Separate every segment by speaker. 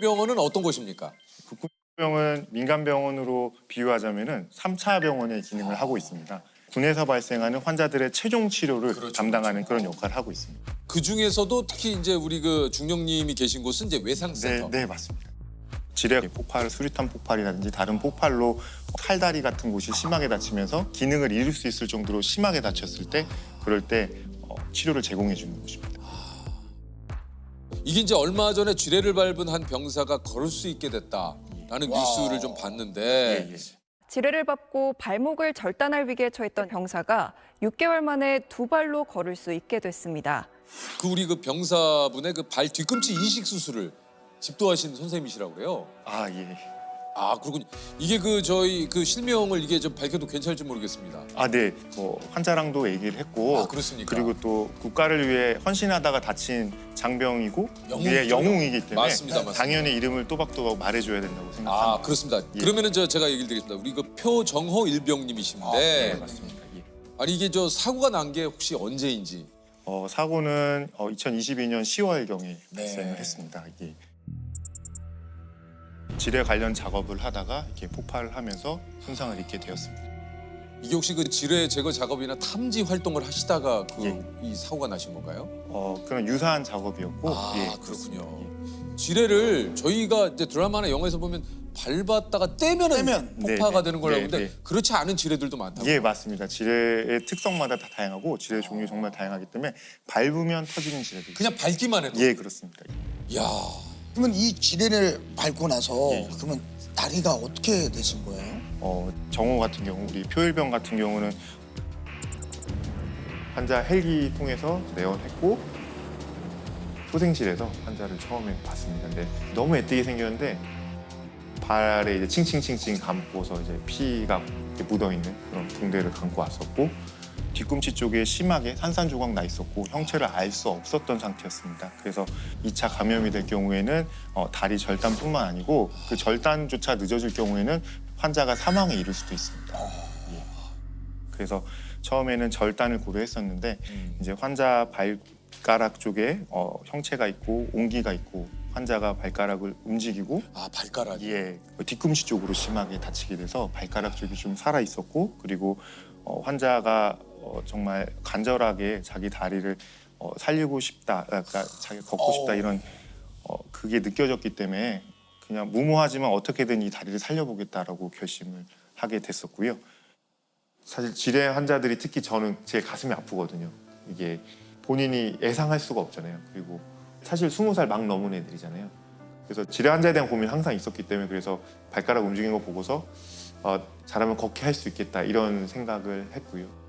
Speaker 1: 병원은 어떤 곳입니까?
Speaker 2: 국군병은 민간병원으로 비유하자면은 3차 병원의 기능을 하고 있습니다. 군에서 발생하는 환자들의 최종 치료를
Speaker 1: 그렇죠,
Speaker 2: 담당하는 그런 역할을 하고 있습니다.
Speaker 1: 그 중에서도 특히 이제 우리 그 중령님이 계신 곳은 이제 외상센터.
Speaker 2: 네, 맞습니다. 지뢰 폭발, 수류탄 폭발이라든지 다른 폭발로 팔다리 같은 곳이 심하게 다치면서 기능을 잃을 수 있을 정도로 심하게 다쳤을 때 그럴 때 치료를 제공해 주는 곳입니다.
Speaker 1: 이게 이제 얼마 전에 쥐레를 밟은 한 병사가 걸을 수 있게 됐다라는 뉴스를 좀 봤는데
Speaker 2: 예.
Speaker 3: 지뢰를 밟고 발목을 절단할 위기에 처했던 병사가 6개월 만에 두 발로 걸을 수 있게 됐습니다.
Speaker 1: 그 우리 그 병사분의 그 발 뒤꿈치 이식 수술을 집도하신 선생님이시라고 그래요.
Speaker 2: 아, 예.
Speaker 1: 아, 그렇군요. 이게 그 저희 그 실명을 이게 좀 밝혀도 괜찮을지 모르겠습니다.
Speaker 2: 아, 네. 환자랑도 얘기를 했고
Speaker 1: 아, 그렇습니까?
Speaker 2: 그리고 또 국가를 위해 헌신하다가 다친 장병이고
Speaker 1: 영웅이죠.
Speaker 2: 위에 영웅이기 때문에
Speaker 1: 맞습니다.
Speaker 2: 당연히 이름을 또박또박 말해줘야 된다고 생각합니다.
Speaker 1: 아, 그렇습니다.
Speaker 2: 예.
Speaker 1: 그러면은 제가 얘기를 드리겠습니다. 우리 그 표정호 일병님이신데
Speaker 2: 네, 맞습니다. 예.
Speaker 1: 아니 이게 저 사고가 난 게 혹시 언제인지?
Speaker 2: 사고는 2022년 10월경에
Speaker 1: 네.
Speaker 2: 발생을 했습니다. 이게 지뢰 관련 작업을 하다가 이렇게 폭발을 하면서 손상을 입게 되었습니다.
Speaker 1: 이게 혹시 그 지뢰 제거 작업이나 탐지 활동을 하시다가
Speaker 2: 예.
Speaker 1: 이 사고가 나신 건가요?
Speaker 2: 그런 유사한 작업이었고
Speaker 1: 아,
Speaker 2: 예,
Speaker 1: 그렇군요.
Speaker 2: 그렇습니다.
Speaker 1: 지뢰를 저희가 이제 드라마나 영화에서 보면 밟았다가 떼면은 폭파가
Speaker 2: 네,
Speaker 1: 되는 걸로
Speaker 2: 네,
Speaker 1: 알고 있는데
Speaker 2: 네.
Speaker 1: 그렇지 않은 지뢰들도 많다고.
Speaker 2: 예, 맞습니다. 지뢰의 특성마다 다 다양하고 지뢰 종류 정말 다양하기 때문에 밟으면 터지는 지뢰도
Speaker 1: 그냥 밟기만 해도.
Speaker 2: 예, 그렇습니다.
Speaker 1: 야,
Speaker 4: 그러면 이 지뢰를 밟고 나서
Speaker 2: 예.
Speaker 4: 그러면 다리가 어떻게 되신 거예요?
Speaker 2: 정호 같은 경우 우리 표일병 같은 경우는 환자 헬기 통해서 내원했고 소생실에서 환자를 처음에 봤습니다. 근데 너무 애뜨게 생겼는데 발에 이제 칭칭칭칭 감고서 이제 피가 이렇게 묻어 있는 그런 붕대를 감고 왔었고 뒤꿈치 쪽에 심하게 산산조각 나 있었고 형체를 알 수 없었던 상태였습니다. 그래서 2차 감염이 될 경우에는 다리 절단뿐만 아니고 그 절단조차 늦어질 경우에는 환자가 사망에 이를 수도 있습니다. 예. 그래서 처음에는 절단을 고려했었는데 이제 환자 발가락 쪽에 형체가 있고 온기가 있고 환자가 발가락을 움직이고
Speaker 1: 아 발가락이.
Speaker 2: 예, 뒤꿈치 쪽으로 심하게 다치게 돼서 발가락 쪽이 좀 살아 있었고 그리고 환자가 정말 간절하게 자기 다리를 살리고 싶다, 그러니까 자기가 걷고 싶다 이런 그게 느껴졌기 때문에 그냥 무모하지만 어떻게든 이 다리를 살려보겠다라고 결심을 하게 됐었고요. 사실 지뢰 환자들이 특히 저는 제 가슴이 아프거든요. 이게 본인이 예상할 수가 없잖아요. 그리고 사실 20살 막 넘은 애들이잖아요. 그래서 지뢰 환자에 대한 고민이 항상 있었기 때문에 그래서 발가락 움직이는 거 보고서 잘하면 걷게 할 수 있겠다 이런 생각을 했고요.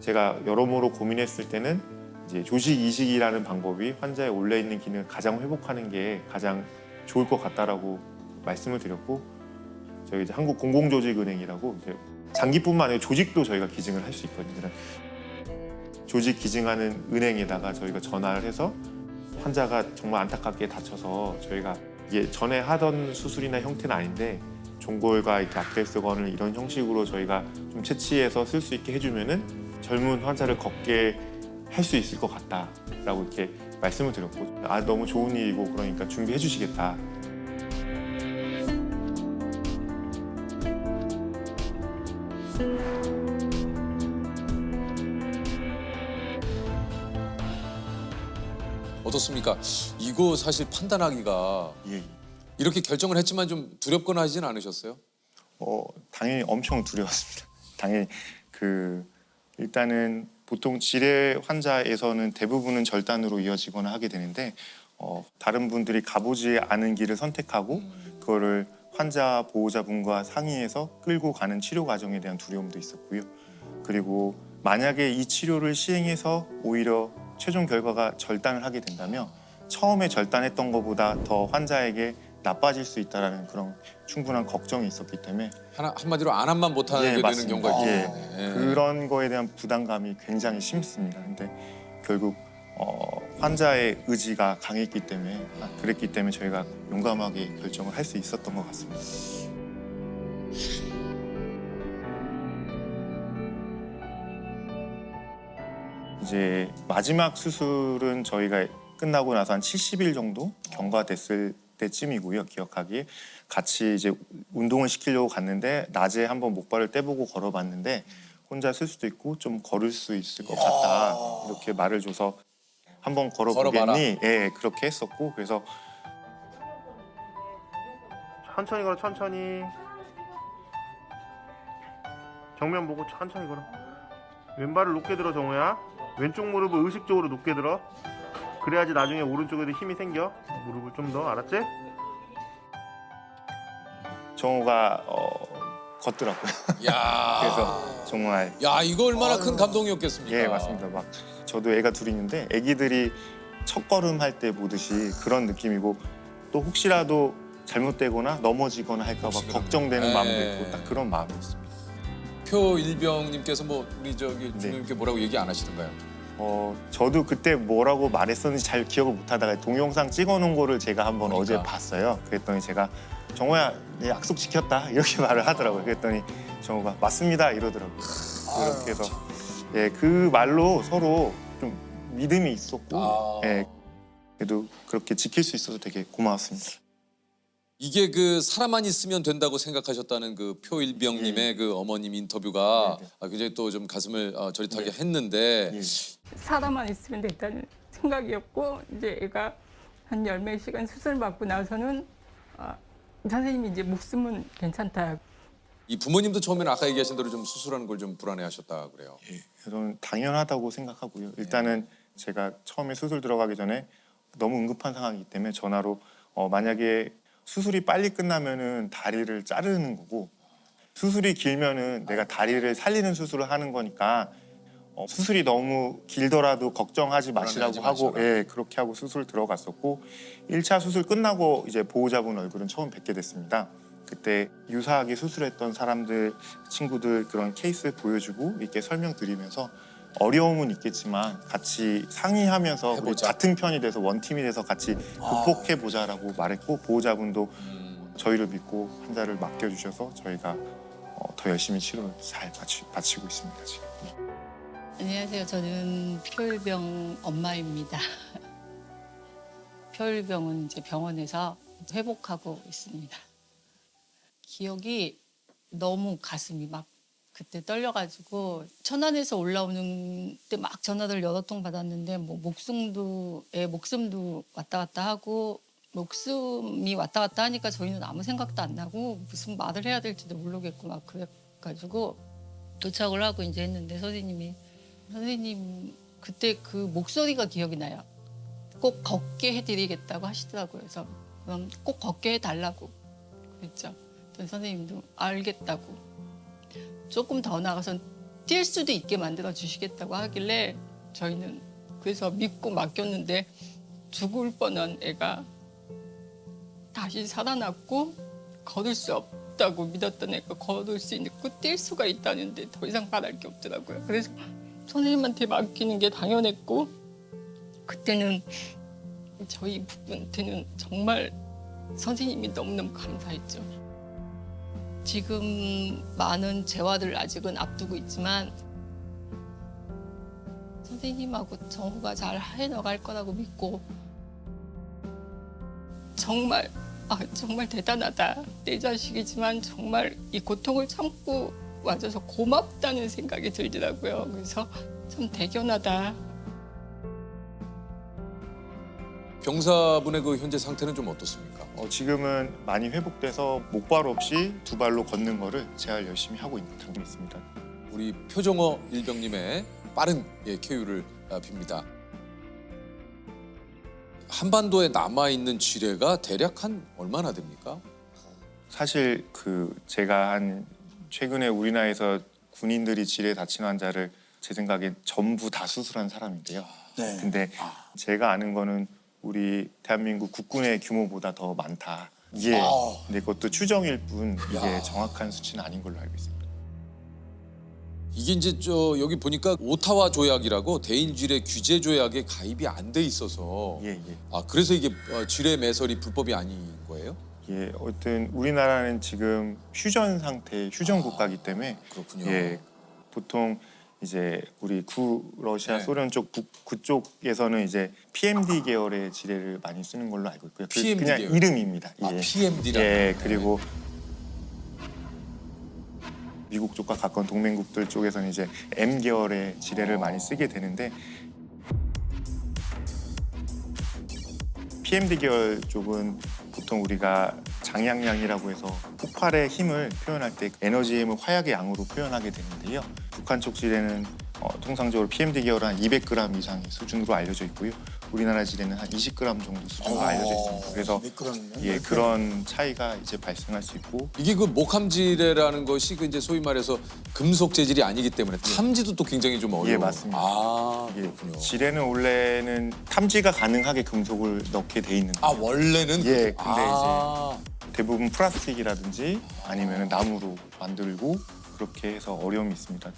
Speaker 2: 제가 여러모로 고민했을 때는 이제 조직 이식이라는 방법이 환자의 올려 있는 기능을 가장 회복하는 게 가장 좋을 것 같다라고 말씀을 드렸고 저희 이제 한국공공조직은행이라고 이제 장기뿐만 아니라 조직도 저희가 기증을 할 수 있거든요. 조직 기증하는 은행에다가 저희가 전화를 해서 환자가 정말 안타깝게 다쳐서 저희가 이게 전에 하던 수술이나 형태는 아닌데 종골과 이렇게 아킬레스건을 이런 형식으로 저희가 좀 채취해서 쓸 수 있게 해주면은 젊은 환자를 걷게 할 수 있을 것 같다라고 이렇게 말씀을 드렸고 너무 좋은 일이고 그러니까 준비해 주시겠다.
Speaker 1: 어떻습니까? 이거 사실 판단하기가
Speaker 2: 예.
Speaker 1: 이렇게 결정을 했지만 좀 두렵거나 하진 않으셨어요?
Speaker 2: 당연히 엄청 두려웠습니다. 당연히 일단은 보통 지뢰 환자에서는 대부분은 절단으로 이어지거나 하게 되는데 다른 분들이 가보지 않은 길을 선택하고 그거를 환자 보호자분과 상의해서 끌고 가는 치료 과정에 대한 두려움도 있었고요. 그리고 만약에 이 치료를 시행해서 오히려 최종 결과가 절단을 하게 된다면 처음에 절단했던 것보다 더 환자에게 나빠질 수 있다는 그런 충분한 걱정이 있었기 때문에
Speaker 1: 한마디로 안함만 못하게 되는
Speaker 2: 맞습니다.
Speaker 1: 경우가 있기
Speaker 2: 예.
Speaker 1: 때문에. 예.
Speaker 2: 그런 거에 대한 부담감이 굉장히 심했습니다. 근데 결국 환자의 의지가 강했기 때문에 그랬기 때문에 저희가 용감하게 결정을 할 수 있었던 것 같습니다. 이제 마지막 수술은 저희가 끝나고 나서 한 70일 정도 경과됐을 그때쯤이고요. 기억하기에 같이 이제 운동을 시키려고 갔는데 낮에 한번 목발을 떼보고 걸어봤는데 혼자 쓸 수도 있고 좀 걸을 수 있을 것 같다 이렇게 말을 줘서 한번 걸어보겠니? 예, 그렇게 했었고 그래서
Speaker 5: 천천히 걸어 천천히 정면 보고 천천히 걸어 왼발을 높게 들어 정우야 왼쪽 무릎을 의식적으로 높게 들어 그래야지 나중에 오른쪽에도 힘이 생겨 무릎을 좀 더 알았지?
Speaker 2: 정우가 걷더라고요.
Speaker 1: 야.
Speaker 2: 그래서 정말
Speaker 1: 야, 이거 얼마나 큰 감동이었겠습니까?
Speaker 2: 예 맞습니다. 막 저도 애가 둘 있는데 애기들이 첫 걸음 할 때 보듯이 그런 느낌이고 또 혹시라도 잘못되거나 넘어지거나 할까봐
Speaker 1: 혹시
Speaker 2: 걱정되는
Speaker 1: 네.
Speaker 2: 마음도 있고 딱 그런 마음이었습니다.
Speaker 1: 표일병님께서 뭐 우리 저기
Speaker 2: 네.
Speaker 1: 주님께 뭐라고 얘기 안 하시던가요?
Speaker 2: 저도 그때 뭐라고 말했었는지 잘 기억을 못하다가 동영상 찍어놓은 거를 제가 한번
Speaker 1: 그러니까.
Speaker 2: 어제 봤어요. 그랬더니 제가 정우야 내 약속 지켰다 이렇게 말을 하더라고요. 그랬더니 정우가 맞습니다 이러더라고요. 그렇게 해서 예, 그 말로 서로 좀 믿음이 있었고 예, 그래도 그렇게 지킬 수 있어서 되게 고마웠습니다.
Speaker 1: 이게 그 사람만 있으면 된다고 생각하셨다는 그 표일병님의 그 어머님 인터뷰가
Speaker 2: 네, 네.
Speaker 1: 굉장히 또 좀 가슴을 저릿하게
Speaker 2: 네.
Speaker 1: 했는데
Speaker 2: 예.
Speaker 6: 사람만 있으면 됐다는 생각이었고 이제 애가 한 열 몇 시간 수술 받고 나서는 선생님이 이제 목숨은 괜찮다.
Speaker 1: 이 부모님도 처음에는 아까 얘기하신 대로 좀 수술하는 걸 좀 불안해하셨다 그래요.
Speaker 2: 예, 저는 당연하다고 생각하고요. 일단은 제가 처음에 수술 들어가기 전에 너무 응급한 상황이기 때문에 전화로 만약에 수술이 빨리 끝나면은 다리를 자르는 거고 수술이 길면은 내가 다리를 살리는 수술을 하는 거니까 수술이 너무 길더라도 걱정하지 마시라고
Speaker 1: 불안해하지
Speaker 2: 하고
Speaker 1: 마셔라.
Speaker 2: 예, 그렇게 하고 수술 들어갔었고 1차 수술 끝나고 이제 보호자분 얼굴은 처음 뵙게 됐습니다. 그때 유사하게 수술했던 사람들 친구들 그런 케이스 보여주고 이렇게 설명드리면서 어려움은 있겠지만 같이 상의하면서 우리
Speaker 1: 해보자.
Speaker 2: 같은 편이 돼서 원팀이 돼서 같이 극복해 보자라고 말했고 보호자분도 저희를 믿고 환자를 맡겨주셔서 저희가 더 열심히 치료를 잘 마치고 있습니다 지금.
Speaker 7: 안녕하세요. 저는 표일병 엄마입니다. 표일병은 이제 병원에서 회복하고 있습니다. 기억이 너무 가슴이 막 그때 떨려가지고 천안에서 올라오는 때 막 전화를 여러 통 받았는데 뭐 애 목숨도 왔다 갔다 하고 목숨이 왔다 갔다 하니까 저희는 아무 생각도 안 나고 무슨 말을 해야 될지도 모르겠고 막 그래가지고 도착을 하고 이제 했는데 선생님 그때 그 목소리가 기억이 나요. 꼭 걷게 해드리겠다고 하시더라고요. 그래서 그럼 꼭 걷게 해달라고 그랬죠. 선생님도 알겠다고. 조금 더 나가서 뛸 수도 있게 만들어 주시겠다고 하길래 저희는 그래서 믿고 맡겼는데 죽을 뻔한 애가 다시 살아났고 걸을 수 없다고 믿었던 애가 걸을 수 있고 뛸 수가 있다는데 더 이상 바랄 게 없더라고요. 그래서 선생님한테 맡기는 게 당연했고 그때는 저희 부부한테는 정말 선생님이 너무너무 감사했죠. 지금 많은 재활을 아직은 앞두고 있지만 선생님하고 정우가 잘 해나갈 거라고 믿고 정말 정말 대단하다. 내 자식이지만 정말 이 고통을 참고 와줘서 고맙다는 생각이 들더라고요. 그래서 참 대견하다.
Speaker 1: 병사분의 그 현재 상태는 좀 어떻습니까?
Speaker 2: 지금은 많이 회복돼서 목발 없이 두 발로 걷는 거를 제가 열심히 하고 있습니다.
Speaker 1: 우리 표정어 일병님의 빠른 쾌유를 빕니다. 한반도에 남아 있는 지뢰가 대략 한 얼마나 됩니까?
Speaker 2: 사실 제가 최근에 우리나라에서 군인들이 지뢰 다친 환자를 제 생각엔 전부 다 수술한 사람인데요.
Speaker 4: 네.
Speaker 2: 근데 제가 아는 거는 우리 대한민국 국군의 규모보다 더 많다. 이게 근데 그것도 추정일 뿐 이게 정확한 수치는 아닌 걸로 알고 있습니다.
Speaker 1: 이게 이제 여기 보니까 오타와 조약이라고 대인 지뢰 규제 조약에 가입이 안 돼 있어서
Speaker 2: 예.
Speaker 1: 그래서 이게 지뢰 매설이 불법이 아닌 거예요?
Speaker 2: 예, 어쨌든 우리나라는 지금 휴전 상태, 휴전 국가이기 때문에
Speaker 1: 그렇군요.
Speaker 2: 예, 보통 이제 우리 구러시아
Speaker 1: 네.
Speaker 2: 소련 쪽 그쪽에서는 이제 PMD 계열의 지뢰를 많이 쓰는 걸로 알고 있고요.
Speaker 1: PMD
Speaker 2: 그냥
Speaker 1: 계열.
Speaker 2: 이름입니다.
Speaker 1: 아,
Speaker 2: 예.
Speaker 1: PMD라.
Speaker 2: 예, 그리고 미국 쪽과 가까운 동맹국들 쪽에서는 이제 M 계열의 지뢰를 많이 쓰게 되는데 PMD 계열 쪽은 보통 우리가 장양량이라고 해서 폭발의 힘을 표현할 때 에너지의 힘을 화약의 양으로 표현하게 되는데요. 북한 쪽 지뢰는 통상적으로 PMD 계열은 한 200g 이상의 수준으로 알려져 있고요. 우리나라 지뢰는 한 20g 정도 수준으로 알려져 있습니다. 그래서
Speaker 4: 200g 이면
Speaker 2: 예, 그런 차이가 이제 발생할 수 있고
Speaker 1: 이게 그 목함지뢰라는 것이 그 이제 소위 말해서 금속 재질이 아니기 때문에 탐지도 또 굉장히 좀 어려워.
Speaker 2: 예, 맞습니다.
Speaker 1: 아,
Speaker 2: 예,
Speaker 1: 그렇군요.
Speaker 2: 지뢰는 원래는 탐지가 가능하게 금속을 넣게 돼 있는데
Speaker 1: 아, 원래는
Speaker 2: 예, 근데
Speaker 1: 아,
Speaker 2: 대부분 플라스틱이라든지 아니면 나무로 만들고 그렇게 해서 어려움이 있습니다.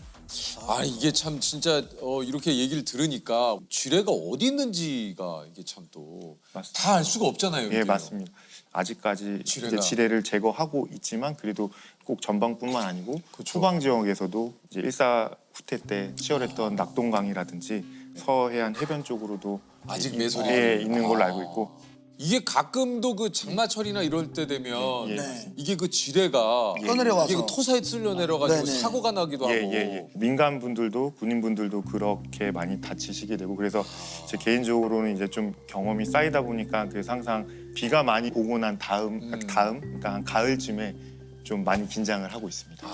Speaker 1: 아, 이게 참 진짜 이렇게 얘기를 들으니까 지뢰가 어디 있는지가 이게 참 또
Speaker 2: 맞습니다.
Speaker 1: 다 알 수가 없잖아요.
Speaker 2: 예,
Speaker 1: 이게.
Speaker 2: 맞습니다. 아직까지
Speaker 1: 지뢰가.
Speaker 2: 이제 지뢰를 제거하고 있지만 그래도 꼭 전방뿐만 아니고
Speaker 1: 그쵸.
Speaker 2: 후방 지역에서도 이제 일사 후퇴 때 치열했던 낙동강이라든지 서해안 해변 쪽으로도
Speaker 1: 아직 매설이
Speaker 2: 예, 있는 걸로 알고 있고
Speaker 1: 이게 가끔도 그 장마철이나 이럴 때 되면
Speaker 2: 예,
Speaker 4: 네.
Speaker 1: 이게 그 지뢰가
Speaker 4: 떠내려와서.
Speaker 1: 이게 그 토사에 쓸려 내려가지고
Speaker 4: 네네.
Speaker 1: 사고가 나기도 하고.
Speaker 2: 민간 분들도 군인 분들도 그렇게 많이 다치시게 되고 그래서 제 개인적으로는 이제 좀 경험이 쌓이다 보니까 그래서 항상 비가 많이 오고 난 그러니까 한 가을쯤에 좀 많이 긴장을 하고 있습니다.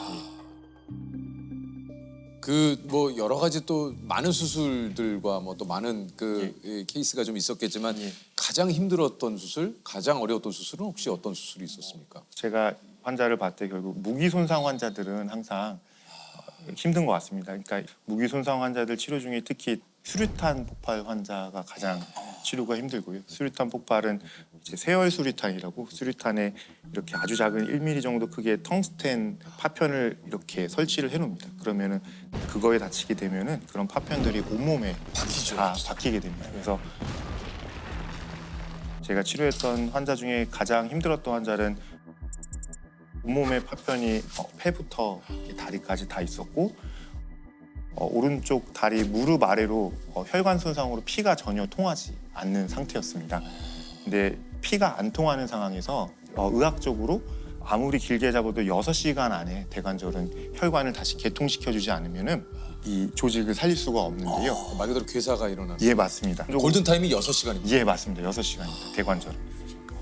Speaker 1: 그 뭐 여러 가지 또 많은 수술들과 뭐 또 많은 그 케이스가 좀 있었겠지만
Speaker 2: 예.
Speaker 1: 가장 힘들었던 수술, 가장 어려웠던 수술은 혹시 어떤 수술이 있었습니까?
Speaker 2: 제가 환자를 봤을 때 결국 무기 손상 환자들은 항상 힘든 것 같습니다. 그러니까 무기 손상 환자들 치료 중에 특히 수류탄 폭발 환자가 가장 치료가 힘들고요. 수류탄 폭발은 이제 세월 수류탄이라고 수류탄에 이렇게 아주 작은 1mm 정도 크기의 텅스텐 파편을 이렇게 설치를 해놓습니다. 그러면은 그거에 다치게 되면은 그런 파편들이 온몸에 다 박히게 됩니다. 그래서 제가 치료했던 환자 중에 가장 힘들었던 환자는 온몸에 파편이 폐부터 다리까지 다 있었고 오른쪽 다리 무릎 아래로 혈관 손상으로 피가 전혀 통하지 않는 상태였습니다. 근데 피가 안 통하는 상황에서 의학적으로 아무리 길게 잡아도 6시간 안에 대관절은 혈관을 다시 개통시켜주지 않으면은 이 조직을 살릴 수가 없는데요.
Speaker 1: 말 그대로 괴사가 일어나는.
Speaker 2: 예, 맞습니다.
Speaker 1: 골든 타임이 6시간입니다.
Speaker 2: 예, 맞습니다. 6시간입니다. 대관절.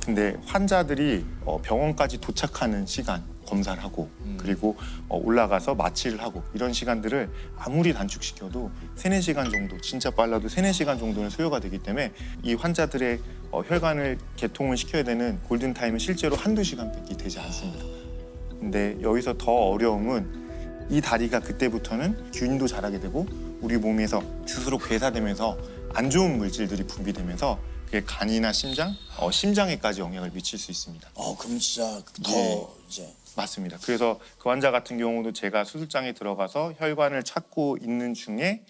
Speaker 2: 근데 환자들이 병원까지 도착하는 시간 검사를 하고 그리고 올라가서 마취를 하고 이런 시간들을 아무리 단축시켜도 3-4시간 정도 진짜 빨라도 3-4시간 정도는 소요가 되기 때문에 이 환자들의 혈관을 개통을 시켜야 되는 골든타임은 실제로 1-2시간밖에 되지 않습니다. 근데 여기서 더 어려움은 이 다리가 그때부터는 균도 자라게 되고 우리 몸에서 스스로 괴사되면서 안 좋은 물질들이 분비되면서 그게 간이나 심장, 심장에까지 영향을 미칠 수 있습니다.
Speaker 4: 그럼 진짜 더
Speaker 2: 예.
Speaker 4: 이제
Speaker 2: 맞습니다. 그래서 그 환자 같은 경우도 제가 수술장에 들어가서 혈관을 찾고 있는 중에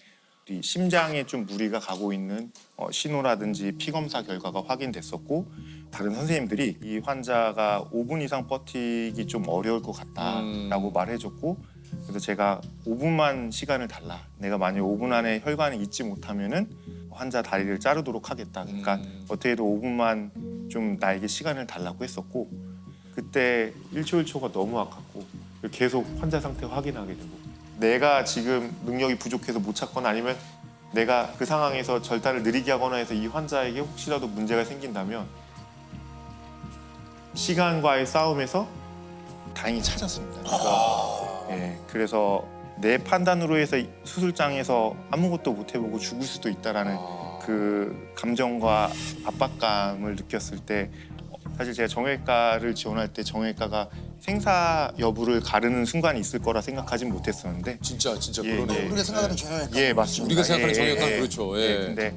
Speaker 2: 우리 심장에 좀 무리가 가고 있는 신호라든지 피 검사 결과가 확인됐었고 다른 선생님들이 이 환자가 5분 이상 버티기 좀 어려울 것 같다라고 말해줬고 그래서 제가 5분만 시간을 달라. 내가 만약 5분 안에 혈관에 있지 못하면은 환자 다리를 자르도록 하겠다. 그러니까 어떻게든 5분만 좀 나에게 시간을 달라고 했었고 그때 1초 1초가 너무 아깝고 계속 환자 상태 확인하게 되고 내가 지금 능력이 부족해서 못 찾거나 아니면 내가 그 상황에서 절단을 느리게 하거나 해서 이 환자에게 혹시라도 문제가 생긴다면 시간과의 싸움에서 다행히 찾았습니다. 그래서 내 판단으로 해서 수술장에서 아무것도 못 해보고 죽을 수도 있다라는 그 감정과 압박감을 느꼈을 때 사실 제가 정형외과를 지원할 때 정형외과가 생사 여부를 가르는 순간이 있을 거라 생각하진 못했었는데
Speaker 1: 진짜
Speaker 2: 예,
Speaker 1: 그러네요.
Speaker 4: 우리가 생각하는 정형외과
Speaker 2: 예, 맞습니다.
Speaker 1: 우리가 생각하는
Speaker 2: 예,
Speaker 1: 정형외과는
Speaker 2: 예,
Speaker 1: 그렇죠. 예.
Speaker 2: 근데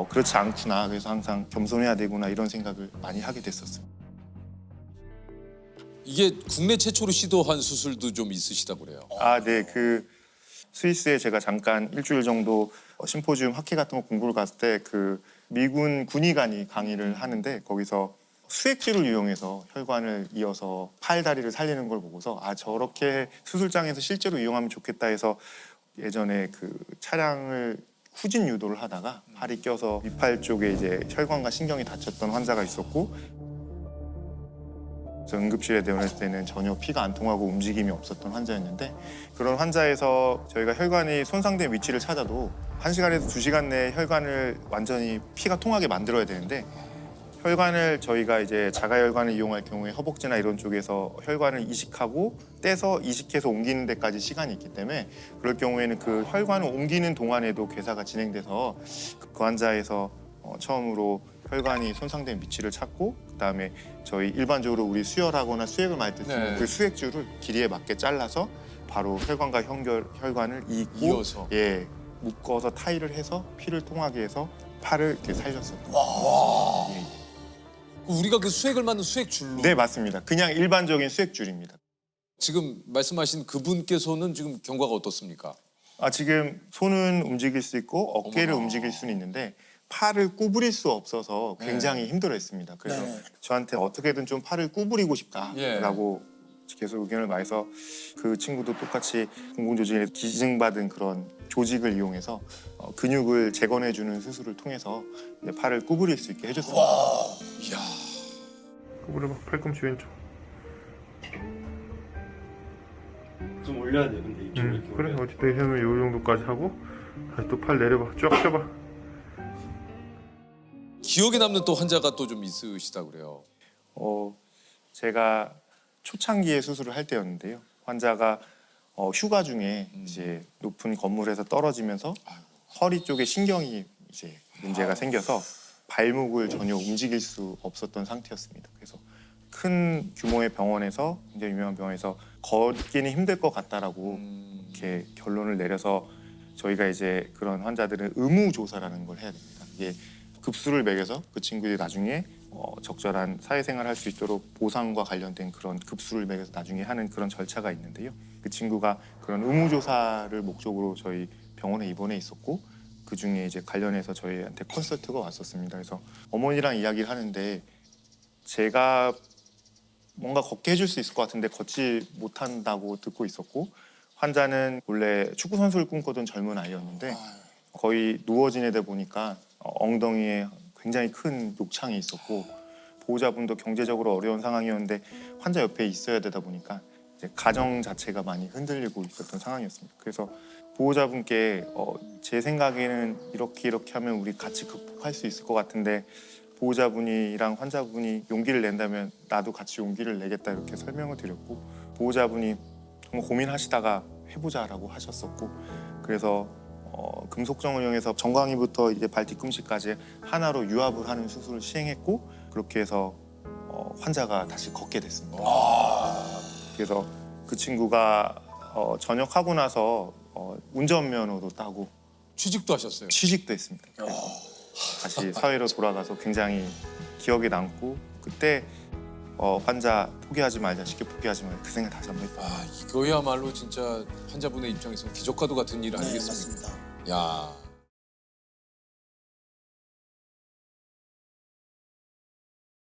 Speaker 2: 그렇지 않구나. 그래서 항상 겸손해야 되구나 이런 생각을 많이 하게 됐었어요.
Speaker 1: 이게 국내 최초로 시도한 수술도 좀 있으시다고 그래요.
Speaker 2: 네. 그 스위스에 제가 잠깐 일주일 정도 심포지움 학회 같은 거 공부를 갔을 때 그 미군 군의관이 강의를 하는데 거기서 수액질을 이용해서 혈관을 이어서 팔 다리를 살리는 걸 보고서 저렇게 수술장에서 실제로 이용하면 좋겠다 해서 예전에 그 차량을 후진 유도를 하다가 팔이 껴서 위팔 쪽에 이제 혈관과 신경이 다쳤던 환자가 있었고, 그래서 응급실에 내원했을 때는 전혀 피가 안 통하고 움직임이 없었던 환자였는데, 그런 환자에서 저희가 혈관이 손상된 위치를 찾아도 1시간에서 2시간 내에 혈관을 완전히 피가 통하게 만들어야 되는데, 혈관을 저희가 이제 자가혈관을 이용할 경우에 허벅지나 이런 쪽에서 혈관을 이식하고 떼서 이식해서 옮기는 데까지 시간이 있기 때문에, 그럴 경우에는 그 혈관을 옮기는 동안에도 괴사가 진행돼서 그 환자에서 처음으로 혈관이 손상된 위치를 찾고, 그다음에 저희 일반적으로 우리 수혈하거나 수액을 맞을 때 쓰는
Speaker 1: 네.
Speaker 2: 그 수액줄을 길이에 맞게 잘라서 바로 혈관과 혈관을 잇고
Speaker 1: 이어서.
Speaker 2: 예, 묶어서 타이를 해서 피를 통하게 해서 팔을 이렇게 살렸어요. 예.
Speaker 1: 우리가 그 수액을 맞는 수액 줄로.
Speaker 2: 네, 맞습니다. 그냥 일반적인 수액줄입니다.
Speaker 1: 지금 말씀하신 그분께서는 지금 경과가 어떻습니까?
Speaker 2: 지금 손은 움직일 수 있고 어깨를
Speaker 1: 어머나.
Speaker 2: 움직일 수는 있는데 팔을 구부릴 수 없어서 굉장히 힘들어했습니다. 그래서
Speaker 4: 네.
Speaker 2: 저한테 어떻게든 좀 팔을 구부리고 싶다라고 계속 의견을 말해서, 그 친구도 똑같이 공공조직에 기증받은 그런 조직을 이용해서 근육을 재건해주는 수술을 통해서 이제 팔을 구부릴 수 있게 해줬습니다.
Speaker 1: 이야.
Speaker 5: 구부려봐. 팔꿈치 왼쪽.
Speaker 8: 좀 올려야 돼. 근데 이쪽으로 이렇게
Speaker 5: 그래.
Speaker 8: 올려야 돼.
Speaker 5: 어쨌든 하면 요 정도까지 하고 다시 또 팔 내려봐. 쫙 펴봐.
Speaker 1: 기억에 남는 또 환자가 또 좀 있으시다 그래요.
Speaker 2: 제가 초창기에 수술을 할 때였는데요. 환자가 휴가 중에 이제 높은 건물에서 떨어지면서 허리 쪽에 신경이 이제 문제가 생겨서 발목을 전혀 움직일 수 없었던 상태였습니다. 그래서 큰 규모의 병원에서, 굉장히 유명한 병원에서 걷기는 힘들 것 같다라고 이렇게 결론을 내려서, 저희가 이제 그런 환자들은 의무 조사라는 걸 해야 됩니다. 이게 급수를 매겨서 그 친구들이 나중에 적절한 사회생활을 할 수 있도록 보상과 관련된 그런 급수를 매겨서 나중에 하는 그런 절차가 있는데요. 그 친구가 그런 의무조사를 목적으로 저희 병원에 입원해 있었고, 그 중에 이제 관련해서 저희한테 컨설트가 왔었습니다. 그래서 어머니랑 이야기를 하는데, 제가 뭔가 걷게 해줄 수 있을 것 같은데 걷지 못한다고 듣고 있었고, 환자는 원래 축구 선수를 꿈꾸던 젊은 아이였는데 거의 누워 지내다 보니까 엉덩이에 굉장히 큰 욕창이 있었고, 보호자분도 경제적으로 어려운 상황이었는데 환자 옆에 있어야 되다 보니까 이제 가정 자체가 많이 흔들리고 있었던 상황이었습니다. 그래서 보호자분께 제 생각에는 이렇게 하면 우리 같이 극복할 수 있을 것 같은데, 보호자분이랑 환자분이 용기를 낸다면 나도 같이 용기를 내겠다, 이렇게 설명을 드렸고, 보호자분이 정말 고민하시다가 해보자라고 하셨었고, 그래서 금속정을 이용해서 정강이부터 이제 발 뒤꿈치까지 하나로 유압을 하는 수술을 시행했고, 그렇게 해서 환자가 다시 걷게 됐습니다. 그래서 그 친구가 전역하고 나서 운전면허도 따고
Speaker 1: 취직도 하셨어요.
Speaker 2: 취직도 했습니다. 그래서 다시 사회로 돌아가서 굉장히 기억에 남고, 그때 환자 포기하지 말자, 쉽게 포기하지 말자, 그 생각 다시 한번 했다.
Speaker 1: 이거야말로 진짜 환자분의 입장에서는 기적과도 같은 일
Speaker 4: 네,
Speaker 1: 아니겠습니까?
Speaker 4: 맞습니다.
Speaker 1: 야.